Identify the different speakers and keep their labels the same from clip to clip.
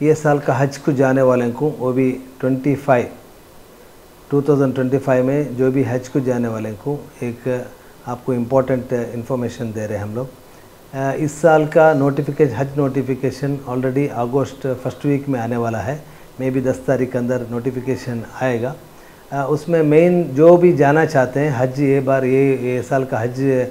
Speaker 1: ये साल का हज को जाने वाले को वो भी 2025 में जो भी हज को जाने वाले को एक आपको इम्पोर्टेंट इन्फॉर्मेशन दे रहे हैं हम लोग। इस साल का हज नोटिफिकेशन ऑलरेडी अगस्त फर्स्ट वीक में आने वाला है। मे भी 10 तारीख के अंदर नोटिफिकेशन आएगा। उसमें मेन जो भी जाना चाहते हैं हज ये बार ये साल का हज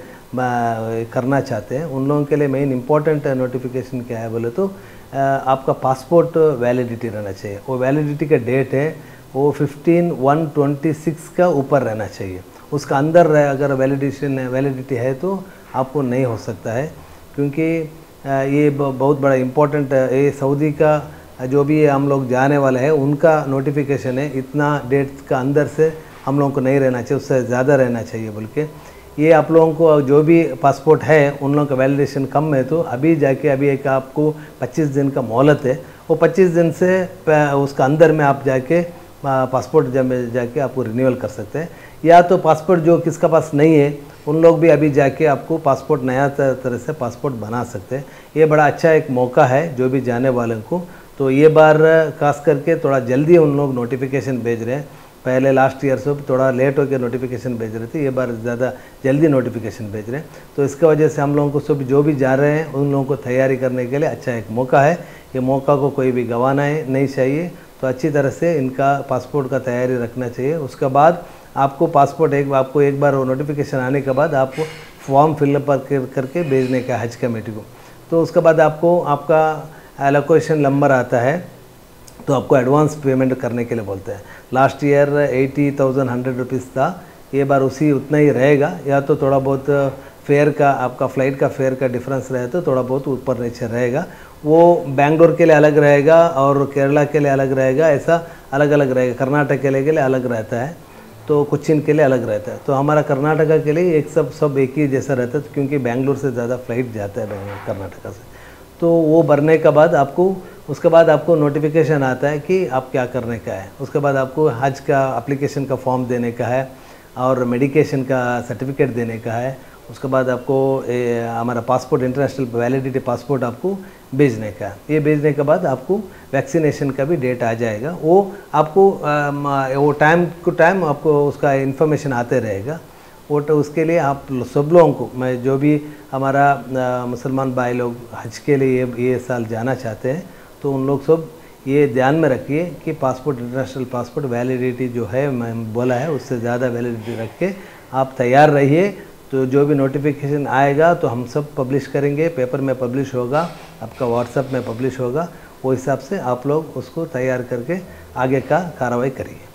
Speaker 1: करना चाहते हैं उन लोगों के लिए मेन इम्पोर्टेंट नोटिफिकेशन क्या है बोले तो आपका पासपोर्ट वैलिडिटी रहना चाहिए। वो वैलिडिटी का डेट है वो 15/1/26 का ऊपर रहना चाहिए। उसका अंदर अगर वैलिडिटी है तो आपको नहीं हो सकता है, क्योंकि ये बहुत बड़ा इम्पोर्टेंट ये सऊदी का जो भी हम लोग जाने वाले हैं उनका नोटिफिकेशन है। इतना डेट का अंदर से हम लोगों को नहीं रहना चाहिए, उससे ज़्यादा रहना चाहिए बोल के। ये आप लोगों को जो भी पासपोर्ट है उन लोगों का वैलिडेशन कम है तो अभी जाके अभी एक आपको 25 दिन का मोहलत है। वो 25 दिन से उसका अंदर में आप जाके पासपोर्ट जाके आपको रिन्यूअल कर सकते हैं। या तो पासपोर्ट जो किसका पास नहीं है उन लोग भी अभी जाके आपको पासपोर्ट नया तरह से पासपोर्ट बना सकते हैं। ये बड़ा अच्छा एक मौका है जो भी जाने वाले को। तो ये बार खास करके थोड़ा जल्दी उन लोग नोटिफिकेशन भेज रहे हैं। पहले लास्ट ईयर से थोड़ा लेट होकर नोटिफिकेशन भेज रहे थे, ये बार ज़्यादा जल्दी नोटिफिकेशन भेज रहे हैं। तो इसका वजह से हम लोगों को सब जो भी जा रहे हैं उन लोगों को तैयारी करने के लिए अच्छा एक मौका है। ये मौका को कोई भी गंवाना नहीं चाहिए। तो अच्छी तरह से इनका पासपोर्ट का तैयारी रखना चाहिए। उसके बाद आपको पासपोर्ट आपको एक बार वो नोटिफिकेशन आने के बाद आपको फॉर्म फिलअप करके भेजने का हज कमेटी को। तो उसके बाद आपको आपका एलोकेशन नंबर आता है तो आपको एडवांस पेमेंट करने के लिए बोलते हैं। लास्ट ईयर 80,100 रुपीज़ था, ये बार उतना ही रहेगा। या तो थोड़ा बहुत फेयर का आपका फ़्लाइट का फेयर का डिफरेंस रहे तो थोड़ा बहुत ऊपर नीचे रहेगा। वो बेंगलोर के लिए अलग रहेगा और केरला के लिए अलग रहेगा, ऐसा अलग अलग रहेगा। कर्नाटक के लिए अलग रहता है, तो कोच्चिन के लिए अलग रहता है। तो हमारा कर्नाटका के लिए सब एक ही जैसा रहता है, क्योंकि बेंगलोर से ज़्यादा फ़्लाइट जाता है कर्नाटका से। तो वो भरने के बाद उसके बाद आपको नोटिफिकेशन आता है कि आप क्या करने का है। उसके बाद आपको हज का एप्लीकेशन का फॉर्म देने का है और मेडिकेशन का सर्टिफिकेट देने का है। उसके बाद आपको हमारा पासपोर्ट इंटरनेशनल वैलिडिटी पासपोर्ट आपको भेजने का है। ये भेजने के बाद आपको वैक्सीनेशन का भी डेट आ जाएगा। वो आपको वो टाइम टू टाइम आपको उसका इन्फॉर्मेशन आते रहेगा। वो तो उसके लिए आप सब लोगों को, मैं जो भी हमारा मुसलमान भाई लोग हज के लिए ये साल जाना चाहते हैं तो उन लोग सब ये ध्यान में रखिए कि पासपोर्ट इंटरनेशनल पासपोर्ट वैलिडिटी जो है मैं बोला है उससे ज़्यादा वैलिडिटी रख के आप तैयार रहिए। तो जो भी नोटिफिकेशन आएगा तो हम सब पब्लिश करेंगे, पेपर में पब्लिश होगा, आपका व्हाट्सएप में पब्लिश होगा। वो हिसाब से आप लोग उसको तैयार करके आगे का कार्रवाई करिए।